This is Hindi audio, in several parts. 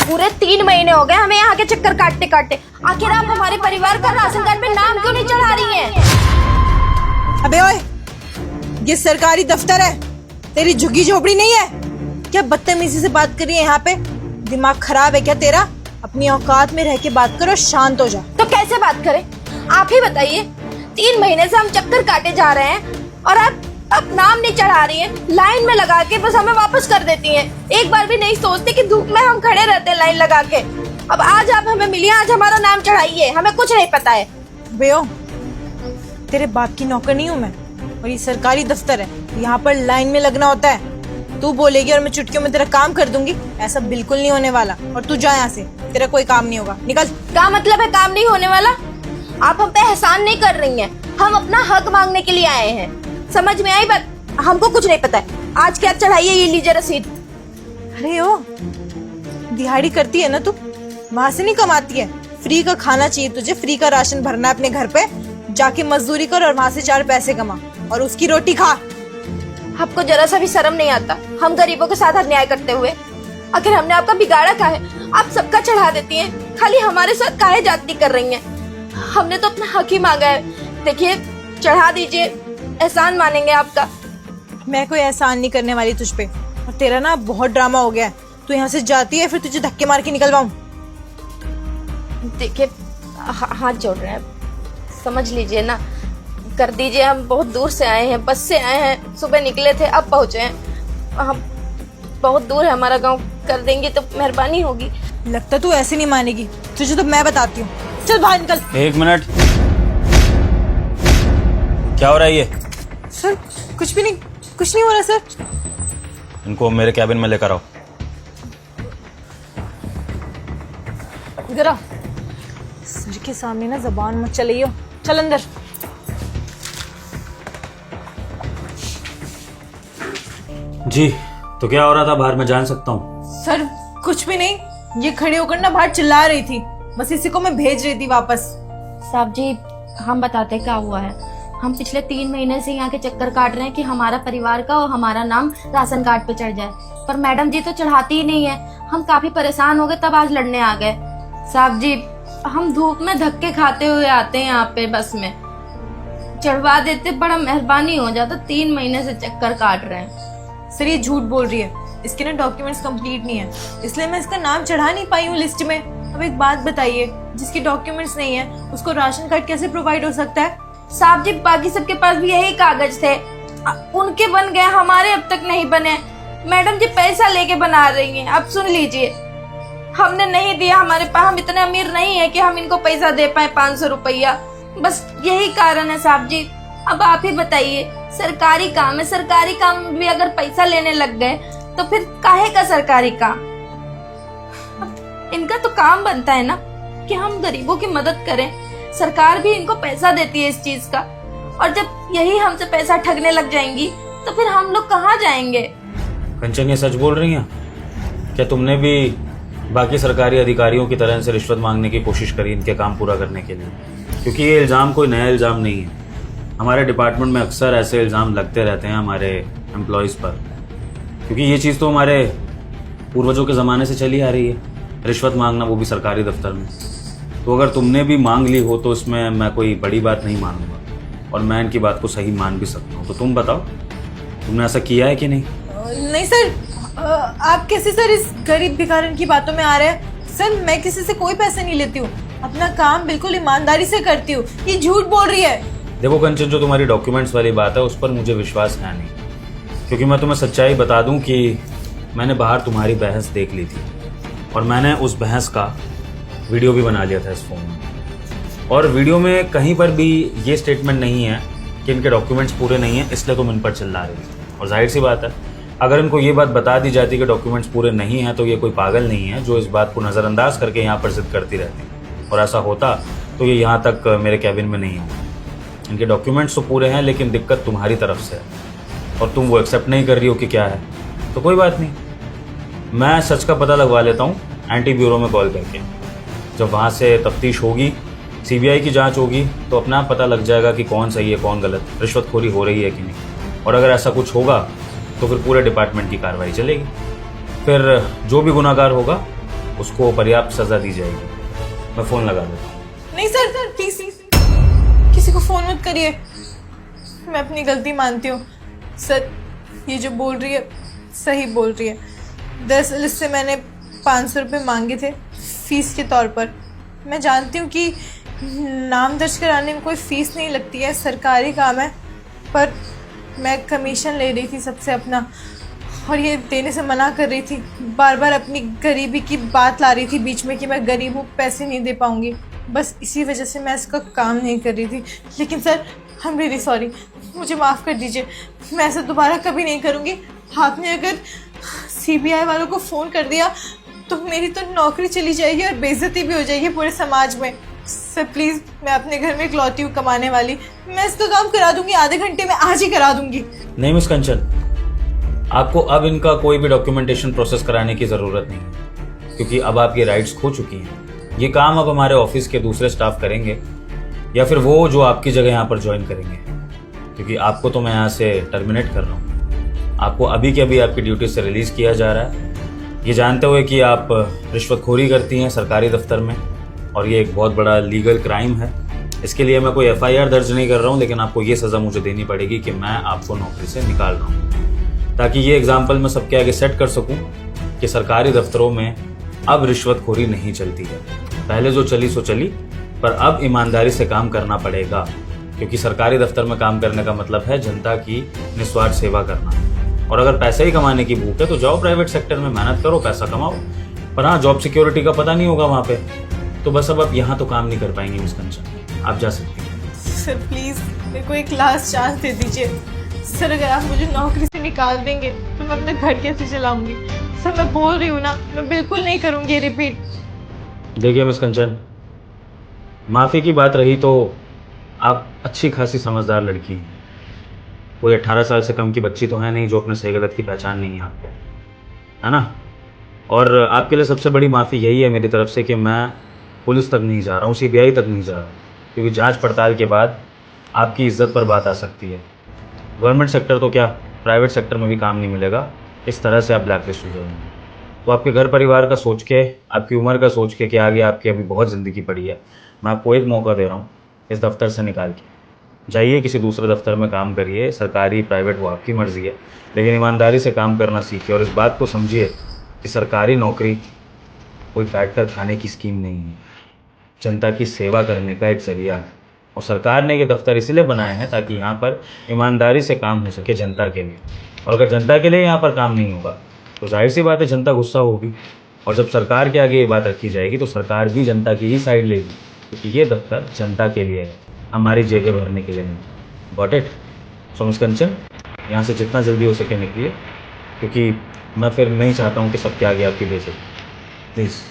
पूरे 3 महीने हो गए हमें यहाँ के चक्कर काटते काटते। आखिर आप हमारे परिवार का राशन कार्ड पे नाम क्यों नहीं चढ़ा रही हैं? अबे ओए, ये सरकारी दफ्तर है, तेरी झुग्गी झोपड़ी नहीं है। क्या बदतमीजी से बात कर रही है यहाँ पे? दिमाग खराब है क्या तेरा? अपनी औकात में रह के बात करो, शांत हो जा। तो कैसे बात करें? आप ही बताइए। 3 महीने से हम चक्कर काटे जा रहे हैं और आप अब नाम नहीं चढ़ा रही हैं। लाइन में लगा के बस हमें वापस कर देती हैं। एक बार भी नहीं सोचती कि धूप में हम खड़े रहते हैं लाइन लगा के। अब आज आप हमें मिलिए, आज हमारा नाम चढ़ाइए, हमें कुछ नहीं पता है। बेओ, तेरे बाप की नौकर नहीं हूँ मैं, और ये सरकारी दफ्तर है, यहाँ पर लाइन में लगना होता है। तू बोलेगी और मैं चुटकियों में तेरा काम कर दूंगी, ऐसा बिल्कुल नहीं होने वाला। और तू जा यहाँ से, तेरा कोई काम नहीं होगा, निकल। क्या मतलब है काम नहीं होने वाला? आप हम पे एहसान नहीं कर रही हैं, हम अपना हक मांगने के लिए आए हैं। समझ में आई बात? हमको कुछ नहीं पता है। आज क्या चढ़ाइए, ये लीजिए रसीद। अरे ओ, दिहाड़ी करती है ना तू, वहां से नहीं कमाती है। फ्री का खाना चाहिए तुझे, फ्री का राशन भरना है अपने घर पे, जाके मजदूरी कर और वहां से 4 पैसे कमा और उसकी रोटी खा। आपको जरा सा भी शर्म नहीं आता हम गरीबों के साथ अन्याय करते हुए? आखिर हमने आपका बिगाड़ा क्या है? आप सबका चढ़ा देती हैं, खाली हमारे साथ काहे जाती कर रही हैं? हमने तो अपना हक ही मांगा है। देखिए, चढ़ा दीजिए, एहसान मानेंगे आपका। मैं कोई एहसान नहीं करने वाली तुझ पे, और तेरा ना बहुत ड्रामा हो गया है। तू यहाँ से जाती है, फिर तुझे धक्के मार के निकलवाऊं। देखिए, हाथ जोड़ रहे हैं, समझ लीजिए ना, कर दीजिए। हम बहुत दूर से आए हैं, बस से आए हैं, सुबह निकले थे, अब पहुंचे हैं। हम बहुत दूर है हमारा गांव, कर देंगे तो मेहरबानी होगी। लगता तू ऐसे नहीं मानेगी, तुझे तो मैं बताती हूँ। चल बाहर निकल। 1 मिनट, क्या हो रहा है ये? सर कुछ भी नहीं, कुछ नहीं हो रहा सर। इनको मेरे कैबिन में लेकर आओ। इधर आओ। सर के सामने ना जबान मत चलाइयो, चल अंदर। जी, तो क्या हो रहा था बाहर, मैं जान सकता हूँ? सर कुछ भी नहीं, ये खड़े होकर ना बाहर चिल्ला रही थी, बस इसी को मैं भेज रही थी वापस। साहब जी, हम बताते क्या हुआ है। हम पिछले 3 महीने से यहाँ के चक्कर काट रहे हैं कि हमारा परिवार का और हमारा नाम राशन कार्ड पे चढ़ जाए, पर मैडम जी तो चढ़ाती ही नहीं है। हम काफी परेशान हो गए, तब आज लड़ने आ गए। साहब जी, हम धूप में धक्के खाते हुए आते हैं यहाँ पे, बस में चढ़वा देते, बड़ा मेहरबानी हो जाता। 3 महीने से चक्कर काट रहे हैं। सर ये झूठ बोल रही है, इसके ना डॉक्यूमेंट्स कंप्लीट नहीं है, इसलिए मैं इसका नाम चढ़ा नहीं पाई हूँ लिस्ट में। अब एक बात बताइए, जिसके डॉक्यूमेंट्स नहीं है उसको राशन कार्ड कैसे प्रोवाइड हो सकता है? साहब जी, बाकी सबके पास भी यही कागज थे, उनके बन गए, हमारे अब तक नहीं बने। मैडम जी पैसा लेके बना रही हैं। अब सुन लीजिए, हमने नहीं दिया, हमारे पास, हम इतने अमीर नहीं है कि हम इनको पैसा दे पाए 500 रुपया, बस यही कारण है साहब जी। अब आप ही बताइए, सरकारी काम है, सरकारी काम में भी अगर पैसा लेने लग गए तो फिर काहे का सरकारी काम? इनका तो काम बनता है ना कि हम गरीबों की मदद करें। सरकार भी इनको पैसा देती है इस चीज का, और जब यही हमसे पैसा ठगने लग जाएंगी तो फिर हम लोग कहाँ जाएंगे? कंचन, ये सच बोल रही हैं? क्या तुमने भी बाकी सरकारी अधिकारियों की तरह से रिश्वत मांगने की कोशिश करी इनके काम पूरा करने के लिए? क्योंकि ये इल्ज़ाम कोई नया इल्ज़ाम नहीं है। हमारे डिपार्टमेंट में अक्सर ऐसे इल्ज़ाम लगते रहते हैं हमारे एम्प्लॉयज़ पर, क्योंकि ये चीज़ तो हमारे पूर्वजों के ज़माने से चली आ रही है, रिश्वत मांगना, वो भी सरकारी दफ्तर में। तो अगर तुमने भी मांग ली हो तो इसमें मैं कोई बड़ी बात नहीं मानूंगा, और मैं इनकी बात को सही मान भी सकता हूँ। तो तुम बताओ, तुमने ऐसा किया है कि नहीं? नहीं सर, आप कैसे सर इस गरीब भिखारन की बातों में आ रहे हैं? सर मैं किसी से कोई पैसे नहीं लेती हूँ, अपना काम बिल्कुल ईमानदारी से करती हूँ। ये झूठ बोल रही है। देखो कंचन, जो तुम्हारी डॉक्यूमेंट्स वाली बात है उस पर मुझे विश्वास है नहीं, क्योंकि मैं तुम्हें सच्चाई बता दूं कि मैंने बाहर तुम्हारी बहस देख ली थी, और मैंने उस बहस का वीडियो भी बना लिया था इस फ़ोन में, और वीडियो में कहीं पर भी ये स्टेटमेंट नहीं है कि इनके डॉक्यूमेंट्स पूरे नहीं हैं, इसलिए तुम इन पर चिल्ला रही हो। और जाहिर सी बात है, अगर इनको ये बात बता दी जाती कि डॉक्यूमेंट्स पूरे नहीं हैं, तो ये कोई पागल नहीं है जो इस बात को नज़रअंदाज करके यहाँ पर जिद करती रहती। और ऐसा होता तो ये यहाँ तक मेरे कैबिन में नहीं होता। इनके डॉक्यूमेंट्स तो पूरे हैं, लेकिन दिक्कत तुम्हारी तरफ से है, और तुम वो एक्सेप्ट नहीं कर रही हो कि क्या है। तो कोई बात नहीं, मैं सच का पता लगवा लेता हूँ एंटी ब्यूरो में कॉल करके। जब वहाँ से तफ्तीश होगी, सीबीआई की जांच होगी, तो अपना पता लग जाएगा कि कौन सही है कौन गलत, रिश्वतखोरी हो रही है कि नहीं। और अगर ऐसा कुछ होगा तो फिर पूरे डिपार्टमेंट की कार्रवाई चलेगी। फिर जो भी गुनाहगार होगा उसको पर्याप्त सजा दी जाएगी। मैं फ़ोन लगा देता हूँ। नहीं सर, प्लीज किसी को फोन मत करिए, मैं अपनी गलती मानती हूँ। सर ये जो बोल रही है सही बोल रही है। दरअसल इससे मैंने 500 रुपये मांगे थे फीस के तौर पर। मैं जानती हूँ कि नाम दर्ज कराने में कोई फीस नहीं लगती है, सरकारी काम है, पर मैं कमीशन ले रही थी सबसे अपना, और ये देने से मना कर रही थी। बार बार अपनी गरीबी की बात ला रही थी बीच में कि मैं गरीब हूँ, पैसे नहीं दे पाऊँगी। बस इसी वजह से मैं इसका काम नहीं कर रही थी। लेकिन sir I am really sorry, मुझे माफ़ कर दीजिए, मैं ऐसा दोबारा कभी नहीं करूँगी। आपने अगर CBI वालों को फ़ोन कर दिया तो मेरी तो नौकरी चली जाएगी और बेइज्जती भी हो जाएगी पूरे समाज में। सर प्लीज़, मैं अपने घर में इकलौती हूँ कमाने वाली, मैं इसका काम करा दूँगी, आधे घंटे में आज ही करा दूँगी। नहीं मिस कंचन, आपको अब इनका कोई भी डॉक्यूमेंटेशन प्रोसेस कराने की ज़रूरत नहीं है, क्योंकि अब आपकी राइट्स खो चुकी हैं। ये काम अब हमारे ऑफिस के दूसरे स्टाफ करेंगे, या फिर वो जो आपकी जगह यहाँ पर ज्वाइन करेंगे, क्योंकि आपको तो मैं यहाँ से टर्मिनेट कर रहा हूँ। आपको अभी के अभी आपकी ड्यूटी से रिलीज़ किया जा रहा है, ये जानते हुए कि आप रिश्वतखोरी करती हैं सरकारी दफ्तर में, और ये एक बहुत बड़ा लीगल क्राइम है। इसके लिए मैं कोई FIR दर्ज नहीं कर रहा हूँ, लेकिन आपको ये सज़ा मुझे देनी पड़ेगी कि मैं आपको नौकरी से निकाल रहा हूँ, ताकि ये एग्जाम्पल मैं सबके आगे सेट कर सकूँ कि सरकारी दफ्तरों में अब रिश्वतखोरी नहीं चलती है। पहले जो चली सो चली, पर अब ईमानदारी से काम करना पड़ेगा, क्योंकि सरकारी दफ्तर में काम करने का मतलब है जनता की निस्वार्थ सेवा करना। और अगर पैसे ही कमाने की भूख है तो जाओ प्राइवेट सेक्टर में, मेहनत करो, पैसा कमाओ, पर हाँ जॉब सिक्योरिटी का पता नहीं होगा वहाँ पे, तो बस अब आप यहाँ तो काम नहीं कर पाएंगी मिस कंचन, आप जा सकती हैं। सर प्लीज़ मेरे को एक लास्ट चांस दे दीजिए सर, अगर आप मुझे नौकरी से निकाल देंगे तो मैं अपना घर कैसे चलाऊंगी? सर मैं बोल रही हूँ ना, मैं बिल्कुल नहीं करूँगी रिपीट। देखिए मिस कंचन, माफ़ी की बात रही तो आप अच्छी खासी समझदार लड़की हैं, कोई 18 साल से कम की बच्ची तो है नहीं जो अपने सही गलत की पहचान नहीं है आपको, है ना? और आपके लिए सबसे बड़ी माफ़ी यही है मेरी तरफ से कि मैं पुलिस तक नहीं जा रहा हूँ, CBI तक नहीं जा रहा हूँ, क्योंकि जांच पड़ताल के बाद आपकी इज्जत पर बात आ सकती है। गवर्नमेंट सेक्टर तो क्या, प्राइवेट सेक्टर में भी काम नहीं मिलेगा, इस तरह से आप ब्लैकलिस्ट हो जाएंगे। तो आपके घर परिवार का सोच के, आपकी उम्र का सोच के कि आगे आपकी अभी बहुत ज़िंदगी पड़ी है, मैं आपको एक मौका दे रहा हूँ, इस दफ्तर से निकाल के जाइए, किसी दूसरे दफ्तर में काम करिए, सरकारी प्राइवेट वो आपकी मर्ज़ी है, लेकिन ईमानदारी से काम करना सीखिए। और इस बात को समझिए कि सरकारी नौकरी कोई काट कर खाने की स्कीम नहीं है, जनता की सेवा करने का एक जरिया है। और सरकार ने ये दफ्तर इसलिए बनाए हैं ताकि यहाँ पर ईमानदारी से काम हो सके जनता के लिए। और अगर जनता के लिए यहाँ पर काम नहीं होगा तो जाहिर सी बात है जनता गुस्सा होगी, और जब सरकार के आगे ये बात रखी जाएगी तो सरकार भी जनता की ही साइड लेगी, क्योंकि ये दफ्तर जनता के लिए है, हमारी जेबें भरने के लिए नहीं। Got it? सो मिस कंचन, यहाँ से जितना जल्दी हो सके निकलिए, क्योंकि मैं फिर नहीं चाहता हूँ कि सबके आगे आपकी बेइज्जती। प्लीज़।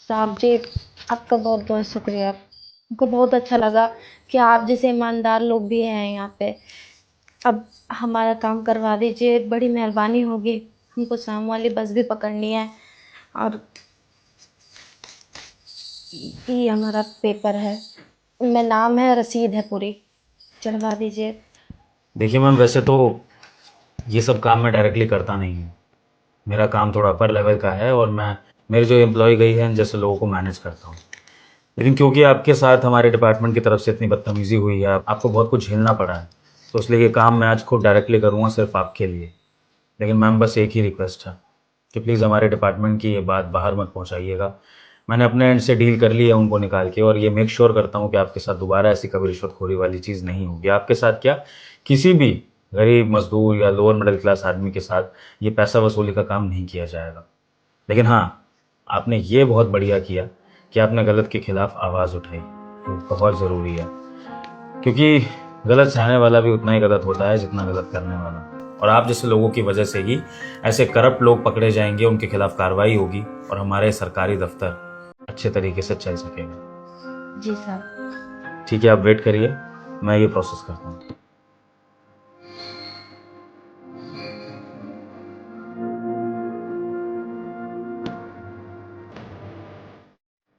साहब जी, आपका बहुत बहुत शुक्रिया। हमको बहुत अच्छा लगा कि आप जैसे ईमानदार लोग भी हैं यहाँ पे। अब हमारा काम करवा दीजिए, बड़ी मेहरबानी होगी। हमको शाम वाली बस भी पकड़नी है, और ये हमारा पेपर है, इनमें नाम है, रसीद है पूरी, चढ़वा दीजिए। देखिए मैम, वैसे तो ये सब काम मैं डायरेक्टली करता नहीं हूँ, मेरा काम थोड़ा अपर लेवल का है, और मैं मेरी जो एम्प्लॉय गई है जैसे लोगों को मैनेज करता हूँ। लेकिन क्योंकि आपके साथ हमारे डिपार्टमेंट की तरफ से इतनी बदतमीज़ी हुई है, आपको बहुत कुछ झेलना पड़ा है, तो इसलिए ये काम मैं आज खुद डायरेक्टली करूँगा सिर्फ आपके लिए। लेकिन मैम बस एक ही रिक्वेस्ट है कि प्लीज़ हमारे डिपार्टमेंट की ये बात बाहर मत पहुँचाइएगा। मैंने अपने एंड से डील कर ली है उनको निकाल के, और ये मेक श्योर करता हूँ कि आपके साथ दोबारा ऐसी कभी रिश्वतखोरी वाली चीज़ नहीं होगी। आपके साथ क्या, किसी भी गरीब मजदूर या लोअर मिडिल क्लास आदमी के साथ ये पैसा वसूली का काम नहीं किया जाएगा। लेकिन हाँ, आपने ये बहुत बढ़िया किया कि आपने गलत के खिलाफ आवाज़ उठाई, वो बहुत ज़रूरी है, क्योंकि गलत सहने वाला भी उतना ही गलत होता है जितना गलत करने वाला। और आप जैसे लोगों की वजह से ही ऐसे करप्ट लोग पकड़े जाएंगे, उनके खिलाफ कार्रवाई होगी, और हमारे सरकारी दफ्तर अच्छे तरीके से चल सकेगा। जी साहब। ठीक है, आप वेट करिए, मैं ये प्रोसेस करता हूँ।